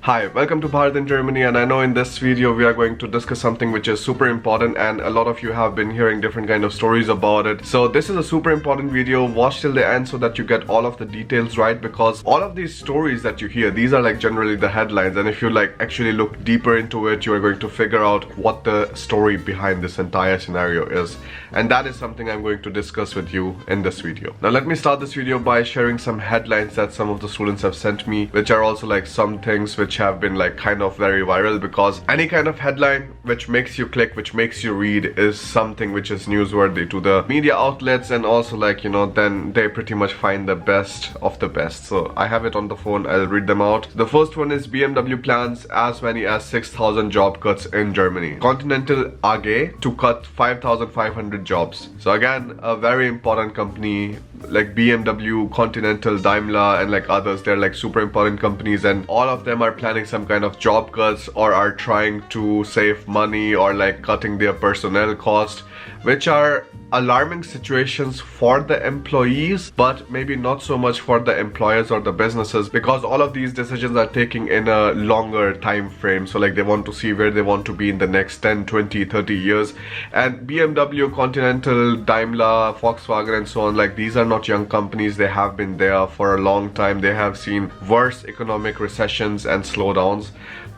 Hi, welcome to Bharat in Germany, and I know in this video we are going to discuss something which is super important, and a lot of you have been hearing different kind of stories about it. So this is a super important video. Watch till the end so that you get all of the details right, because all of these stories that you hear, these are like generally the headlines, and if you like actually look deeper into it, you are going to figure out what the story behind this entire scenario is. And that is something I'm going to discuss with you in this video. Now let me start this video by sharing some headlines that some of the students have sent me, which are also like some things which have been like kind of very viral, because any kind of headline which makes you click, which makes you read, is something which is newsworthy to the media outlets, and also like, you know, then they pretty much find the best of the best. So I have it on the phone, I'll read them out. The first one is BMW plans as many as 6,000 job cuts in Germany. Continental AG to cut 5,500 jobs. So again, a very important company like BMW, Continental, Daimler, and like others. They're like super important companies, and all of them are planning some kind of job cuts or are trying to save money or like cutting their personnel cost, which are alarming situations for the employees, but maybe not so much for the employers or the businesses, because all of these decisions are taking in a longer time frame. So like they want to see where they want to be in the next 10, 20, 30 years. And BMW, Continental, Daimler, Volkswagen, and so on, like these are not young companies. They have been there for a long time. They have seen worse economic recessions and slowdowns.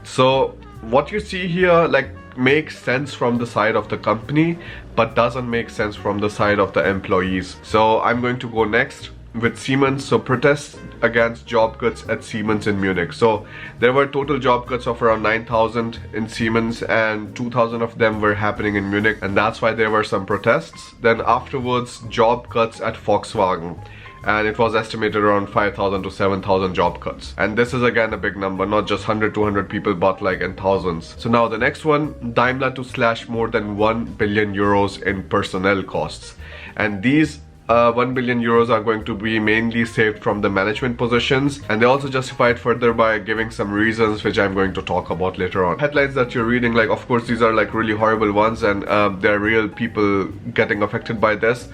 So what you see here like makes sense from the side of the company, but doesn't make sense from the side of the employees. So I'm going to go next with Siemens. So protests against job cuts at Siemens in Munich. So there were total job cuts of around 9,000 in Siemens, and 2,000 of them were happening in Munich, and that's why there were some protests. Then afterwards, job cuts at Volkswagen, and it was estimated around 5,000 to 7,000 job cuts. And this is again a big number, not just 100, 200 people, but like in thousands. So now the next one, Daimler to slash more than 1 billion euros in personnel costs. And these 1 billion euros are going to be mainly saved from the management positions, and they also justify it further by giving some reasons which I'm going to talk about later on. Headlines that you're reading, like of course these are like really horrible ones, and there are real people getting affected by this.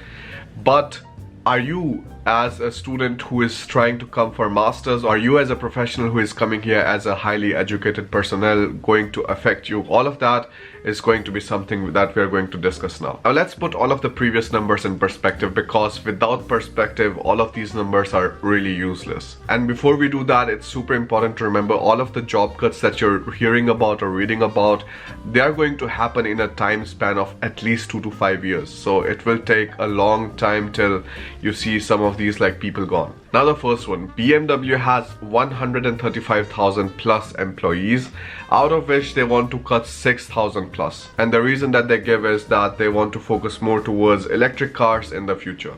But are you, as a student who is trying to come for masters, or you as a professional who is coming here as a highly educated personnel, going to affect you? All of that is going to be something that we are going to discuss now. Now let's put all of the previous numbers in perspective, because without perspective all of these numbers are really useless. And before we do that, it's super important to remember all of the job cuts that you're hearing about or reading about, they are going to happen in a time span of at least 2 to 5 years. So it will take a long time till you see some of these like people gone. Now the first one, BMW has 135,000 plus employees, out of which they want to cut 6,000 plus. And the reason that they give is that they want to focus more towards electric cars in the future.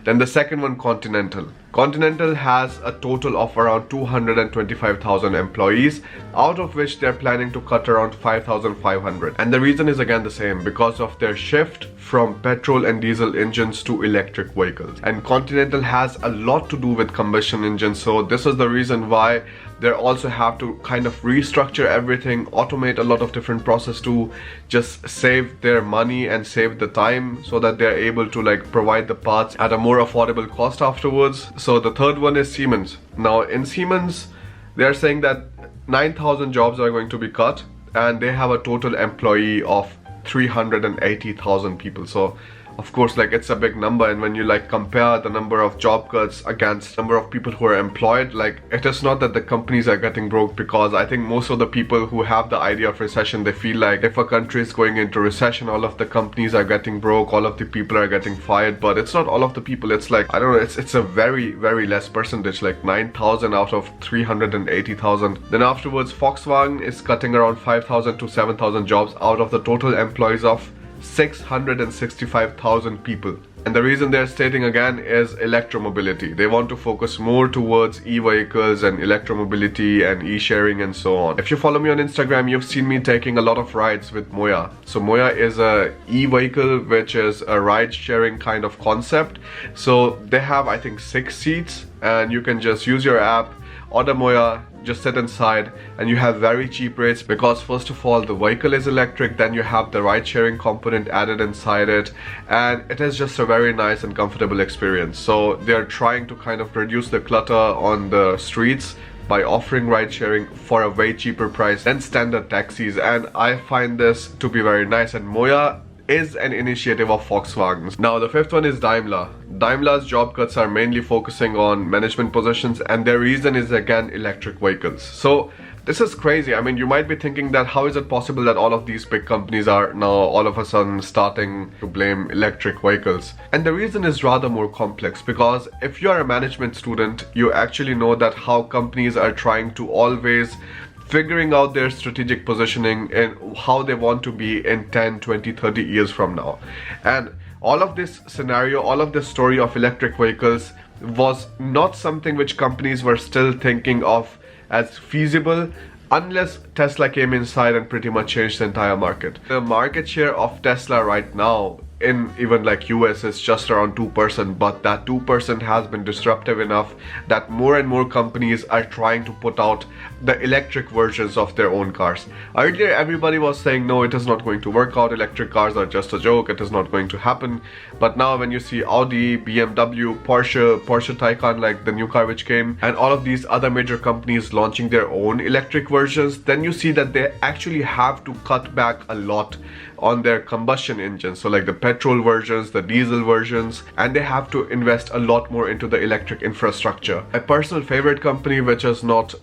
Then the second one, Continental. Continental has a total of around 225,000 employees, out of which they're planning to cut around 5,500. And the reason is again the same, because of their shift from petrol and diesel engines to electric vehicles. And Continental has a lot to do with combustion engines, so this is the reason why they also have to kind of restructure everything, automate a lot of different process to just save their money and save the time, so that they're able to like provide the parts at a more affordable cost afterwards. So the third one is Siemens. Now in Siemens, they're saying that 9,000 jobs are going to be cut, and they have a total employee of 380,000 people. So of course like it's a big number, and when you like compare the number of job cuts against number of people who are employed, like it is not that the companies are getting broke, because I think most of the people who have the idea of recession, they feel like if a country is going into recession, all of the companies are getting broke, all of the people are getting fired. But it's not all of the people, it's like, I don't know, it's a very, very less percentage, like 9,000 out of 380,000. Then afterwards, Volkswagen is cutting around 5,000 to 7,000 jobs out of the total employees of 665,000 people. And the reason they're stating again is electromobility. They want to focus more towards e-vehicles and electromobility and e-sharing and so on. If you follow me on Instagram, you've seen me taking a lot of rides with Moya. So Moya is a e-vehicle which is a ride-sharing kind of concept. So they have, I think, 6 seats, and you can just use your app, order Moya, just sit inside, and you have very cheap rates, because first of all the vehicle is electric, then you have the ride sharing component added inside it, and it is just a very nice and comfortable experience. So they're trying to kind of reduce the clutter on the streets by offering ride sharing for a way cheaper price than standard taxis, and I find this to be very nice. And Moya is an initiative of Volkswagen's. Now the fifth one is Daimler. Daimler's job cuts are mainly focusing on management positions, and their reason is again electric vehicles. So this is crazy. I mean, you might be thinking that how is it possible that all of these big companies are now all of a sudden starting to blame electric vehicles? And the reason is rather more complex, because if you are a management student, you actually know that how companies are trying to always figuring out their strategic positioning and how they want to be in 10, 20, 30 years from now. And all of this scenario, all of this story of electric vehicles was not something which companies were still thinking of as feasible unless Tesla came inside and pretty much changed the entire market. The market share of Tesla right now in even like US is just around 2%, but that 2% has been disruptive enough that more and more companies are trying to put out the electric versions of their own cars. Earlier everybody was saying no, it is not going to work out, electric cars are just a joke, it is not going to happen. But now when you see Audi, BMW, Porsche Taycan, like the new car which came, and all of these other major companies launching their own electric versions, then you see that they actually have to cut back a lot on their combustion engines, so like the petrol versions, the diesel versions, and they have to invest a lot more into the electric infrastructure. My personal favorite company, which is not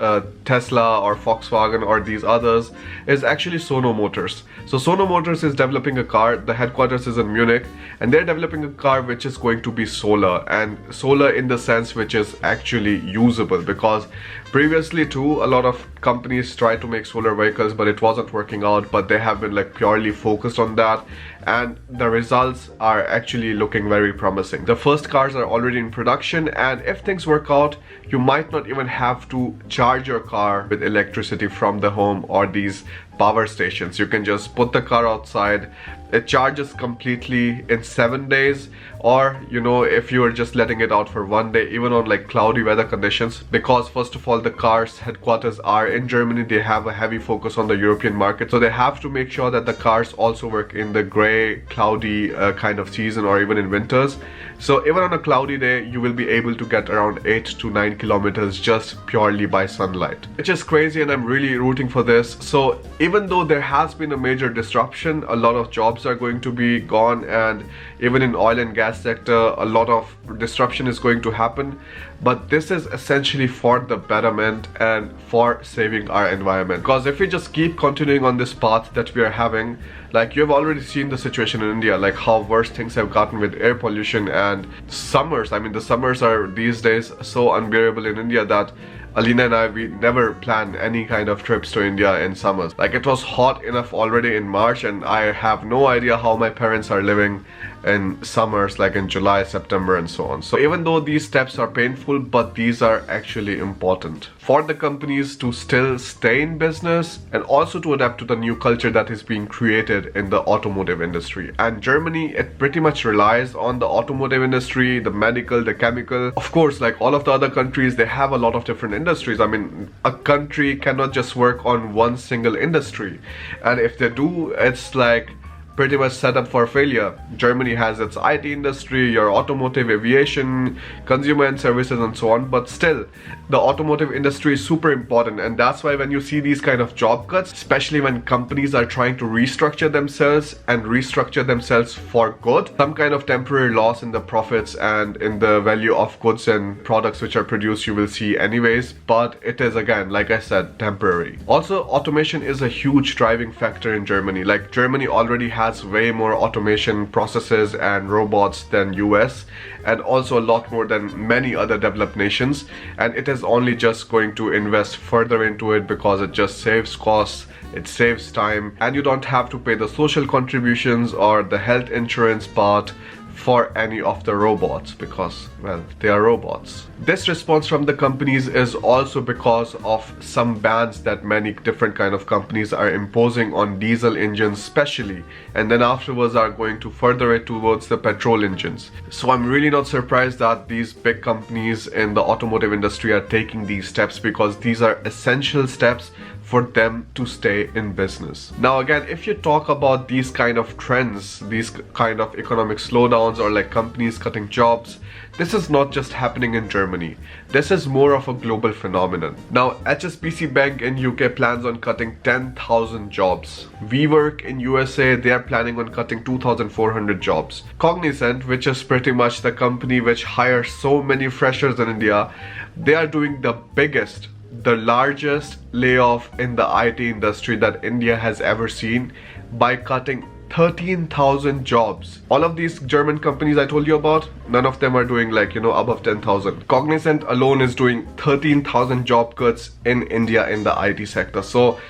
Tesla or Volkswagen or these others, is actually Sono Motors. So Sono Motors is developing a car, the headquarters is in Munich, and they're developing a car which is going to be solar, and solar in the sense which is actually usable, because previously too a lot of companies tried to make solar vehicles but it wasn't working out, but they have been like purely focused on that, and the results are actually looking very promising. The first cars are already in production, and if things work out, you might not even have to charge your car with electricity from the home or these power stations. You can just put the car outside, it charges completely in 7 days, or you know, if you are just letting it out for 1 day, even on like cloudy weather conditions, because first of all the car's headquarters are in Germany, they have a heavy focus on the European market, so they have to make sure that the cars also work in the gray, cloudy kind of season, or even in winters. So even on a cloudy day, you will be able to get around 8 to 9 kilometers just purely by sunlight, which is crazy, and I'm really rooting for this. So even though there has been a major disruption, a lot of jobs are going to be gone, and even in oil and gas sector a lot of disruption is going to happen, but this is essentially for the betterment and for saving our environment. Because if we just keep continuing on this path that we are having, like you've already seen the situation in India, like how worse things have gotten with air pollution and summers. I mean, the summers are these days so unbearable in India that Alina and I, we never planned any kind of trips to India in summers. Like it was hot enough already in March, and I have no idea how my parents are living in summers like in July, September and so on. So even though these steps are painful, but these are actually important for the companies to still stay in business and also to adapt to the new culture that is being created in the automotive industry. And Germany, it pretty much relies on the automotive industry, the medical, the chemical. Of course, like all of the other countries, they have a lot of different industries. I mean, a country cannot just work on one single industry, and if they do, it's like pretty much set up for failure. Germany has its IT industry, your automotive, aviation, consumer and services and so on, but still the automotive industry is super important. And that's why when you see these kind of job cuts, especially when companies are trying to restructure themselves and restructure themselves for good, some kind of temporary loss in the profits and in the value of goods and products which are produced you will see anyways, but it is again, like I said, temporary. Also, automation is a huge driving factor in Germany. Like Germany already has way more automation processes and robots than US, and also a lot more than many other developed nations, and it is only just going to invest further into it because it just saves costs, it saves time, and you don't have to pay the social contributions or the health insurance part for any of the robots because, well, they are robots. This response from the companies is also because of some bans that many different kind of companies are imposing on diesel engines especially, and then afterwards are going to further it towards the petrol engines. So I'm really not surprised that these big companies in the automotive industry are taking these steps, because these are essential steps for them to stay in business. Now again, if you talk about these kind of trends, these kind of economic slowdowns, or like companies cutting jobs, this is not just happening in Germany. This is more of a global phenomenon. Now, HSBC Bank in UK plans on cutting 10,000 jobs. WeWork in USA, they are planning on cutting 2,400 jobs. Cognizant, which is pretty much the company which hires so many freshers in India, they are doing the largest layoff in the IT industry that India has ever seen by cutting 13,000 jobs. All of these German companies I told you about, none of them are doing like, above 10,000. Cognizant alone is doing 13,000 job cuts in India in the IT sector. So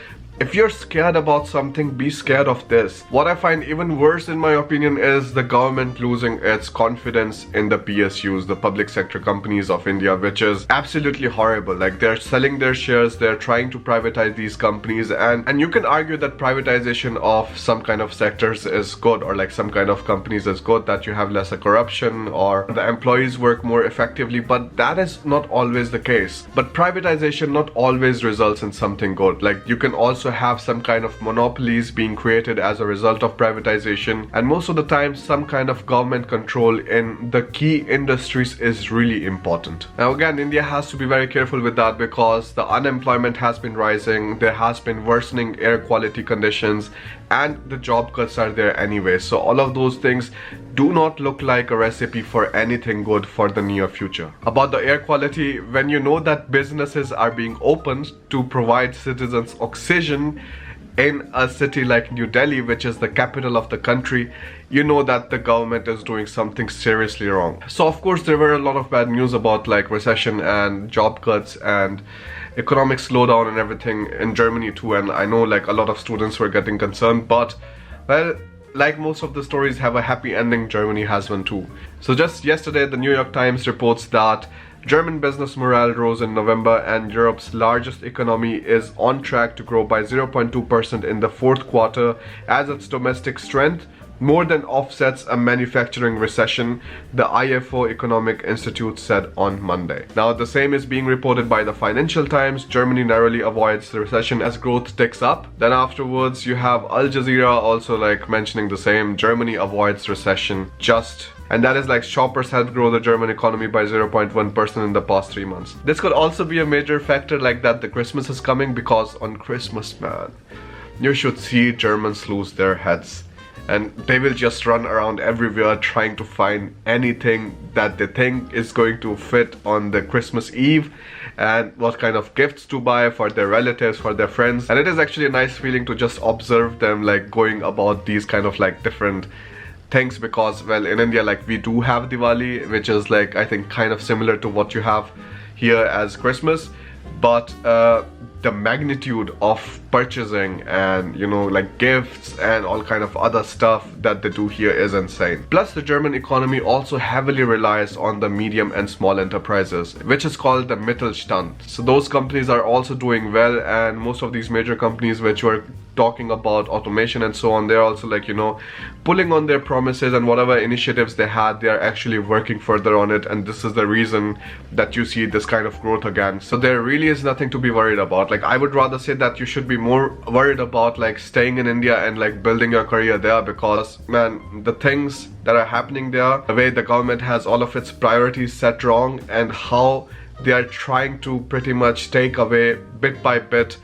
if you're scared about something, be scared of this. What I find even worse in my opinion is the government losing its confidence in the PSUs, the public sector companies of India, which is absolutely horrible. Like, they're selling their shares, they're trying to privatize these companies, and you can argue that privatization of some kind of sectors is good, or like some kind of companies is good, that you have lesser corruption or the employees work more effectively, but that is not always the case. But privatization not always results in something good. Like, you can also have some kind of monopolies being created as a result of privatization, and most of the time some kind of government control in the key industries is really important. Now again, India has to be very careful with that, because the unemployment has been rising, there has been worsening air quality conditions, and the job cuts are there anyway. So all of those things do not look like a recipe for anything good for the near future. About the air quality, when you know that businesses are being opened to provide citizens oxygen in a city like New Delhi, which is the capital of the country, you know that the government is doing something seriously wrong. So of course there were a lot of bad news about like recession and job cuts and economic slowdown and everything in Germany too, and I know like a lot of students were getting concerned, but well, like most of the stories have a happy ending, Germany has one too. So just yesterday the New York Times reports that German business morale rose in November, and Europe's largest economy is on track to grow by 0.2% in the fourth quarter as its domestic strength more than offsets a manufacturing recession, the IFO Economic Institute said on Monday. Now the same is being reported by the Financial Times. Germany narrowly avoids the recession as growth ticks up. Then afterwards you have Al Jazeera also like mentioning the same, Germany avoids recession and that is like shoppers helped grow the German economy by 0.1% in the past 3 months. This could also be a major factor like that the Christmas is coming, because on Christmas, man, you should see Germans lose their heads. And they will just run around everywhere trying to find anything that they think is going to fit on the Christmas Eve, and what kind of gifts to buy for their relatives, for their friends. And it is actually a nice feeling to just observe them like going about these kind of like different things, because well, in India like we do have Diwali, which is like I think kind of similar to what you have here as Christmas, but the magnitude of purchasing and like gifts and all kind of other stuff that they do here is insane. Plus the German economy also heavily relies on the medium and small enterprises, which is called the Mittelstand. So those companies are also doing well, and most of these major companies which were talking about automation and so on, they're also like pulling on their promises, and whatever initiatives they had, they are actually working further on it, and this is the reason that you see this kind of growth again. So there really is nothing to be worried about. Like, I would rather say that you should be more worried about like staying in India and like building your career there, because man, the things that are happening there, the way the government has all of its priorities set wrong, and how they are trying to pretty much take away bit by bit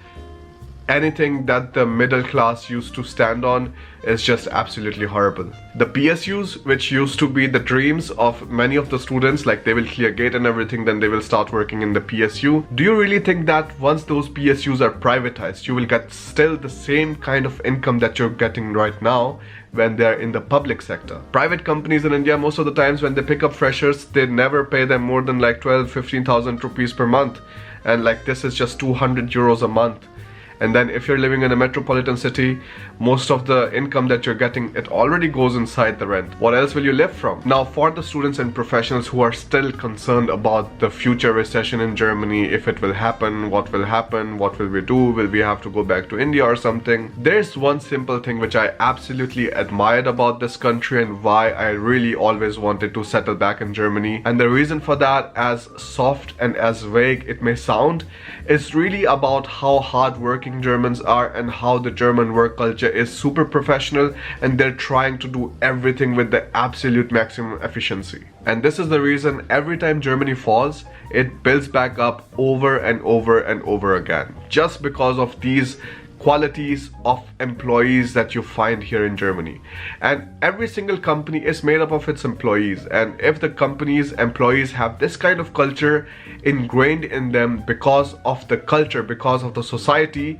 anything that the middle class used to stand on, is just absolutely horrible. The PSUs, which used to be the dreams of many of the students, like they will clear gate and everything, then they will start working in the PSU. Do you really think that once those PSUs are privatized, you will get still the same kind of income that you're getting right now when they're in the public sector? Private companies in India, most of the times when they pick up freshers, they never pay them more than like 12,000-15,000 rupees per month, and like this is just 200 euros a month. And then if you're living in a metropolitan city, most of the income that you're getting, it already goes inside the rent. What else will you live from? Now, for the students and professionals who are still concerned about the future recession in Germany, if it will happen, what will we do, will we have to go back to India or something? There's one simple thing which I absolutely admired about this country, and why I really always wanted to settle back in Germany. And the reason for that, as soft and as vague it may sound, is really about how hardworking hardworking Germans are and how the German work culture is super professional and they're trying to do everything with the absolute maximum efficiency. And this is the reason every time Germany falls, it builds back up over and over and over again. Just because of these qualities of employees that you find here in Germany. And every single company is made up of its employees, and if the company's employees have this kind of culture ingrained in them because of the culture, because of the society,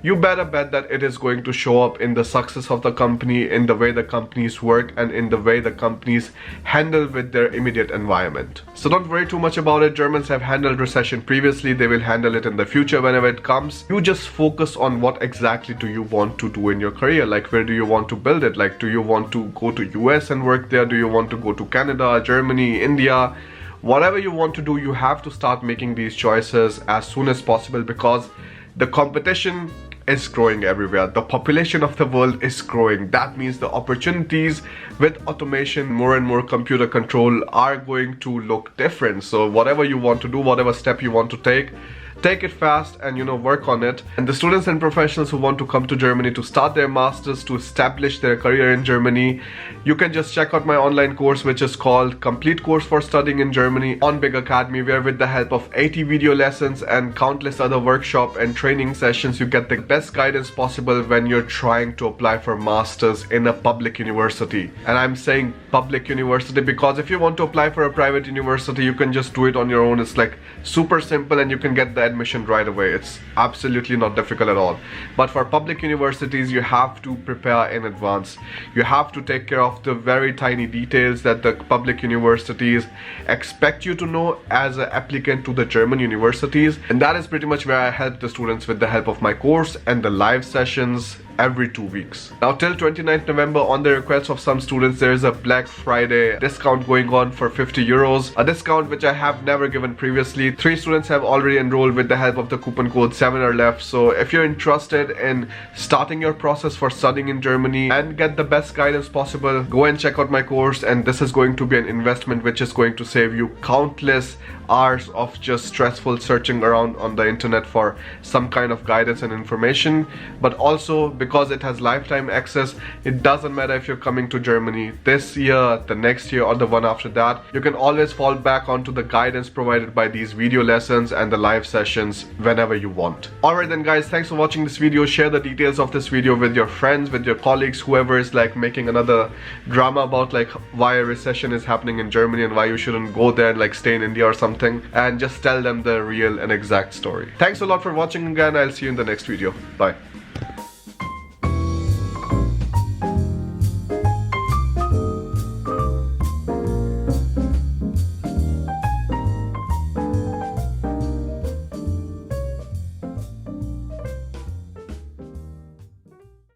you better bet that it is going to show up in the success of the company, in the way the companies work, and in the way the companies handle with their immediate environment. So don't worry too much about it. Germans have handled recession previously. They will handle it in the future whenever it comes. You just focus on what exactly do you want to do in your career. Like, where do you want to build it? Like, do you want to go to US and work there? Do you want to go to Canada, Germany, India? Whatever you want to do, you have to start making these choices as soon as possible, because the competition is growing everywhere. The population of the world is growing. That means the opportunities with automation, more and more computer control are going to look different. So whatever you want to do, whatever step you want to take it fast and work on it. And the students and professionals who want to come to Germany to start their masters, to establish their career in Germany, you can just check out my online course, which is called Complete Course for Studying in Germany on Big Academy, where with the help of 80 video lessons and countless other workshop and training sessions, you get the best guidance possible when you're trying to apply for masters in a public university. And I'm saying public university because if you want to apply for a private university, you can just do it on your own. It's like super simple and you can get the admission right away. It's absolutely not difficult at all. But for public universities, you have to prepare in advance. You have to take care of the very tiny details that the public universities expect you to know as an applicant to the German universities. And that is pretty much where I help the students with the help of my course and the live sessions every 2 weeks. Now till 29th November, on the request of some students, there is a Black Friday discount going on for 50 euros, a discount which I have never given previously. 3 students have already enrolled with the help of the coupon code. 7 are left. So if you're interested in starting your process for studying in Germany and get the best guidance possible, go and check out my course. And this is going to be an investment which is going to save you countless hours of just stressful searching around on the internet for some kind of guidance and information. But also, because it has lifetime access, it doesn't matter if you're coming to Germany this year, the next year, or the one after that. You can always fall back onto the guidance provided by these video lessons and the live sessions whenever you want. Alright then guys, thanks for watching this video. Share the details of this video with your friends, with your colleagues, whoever is like making another drama about like why a recession is happening in Germany and why you shouldn't go there and like stay in India or something, and just tell them the real and exact story. Thanks a lot for watching again. I'll see you in the next video. Bye.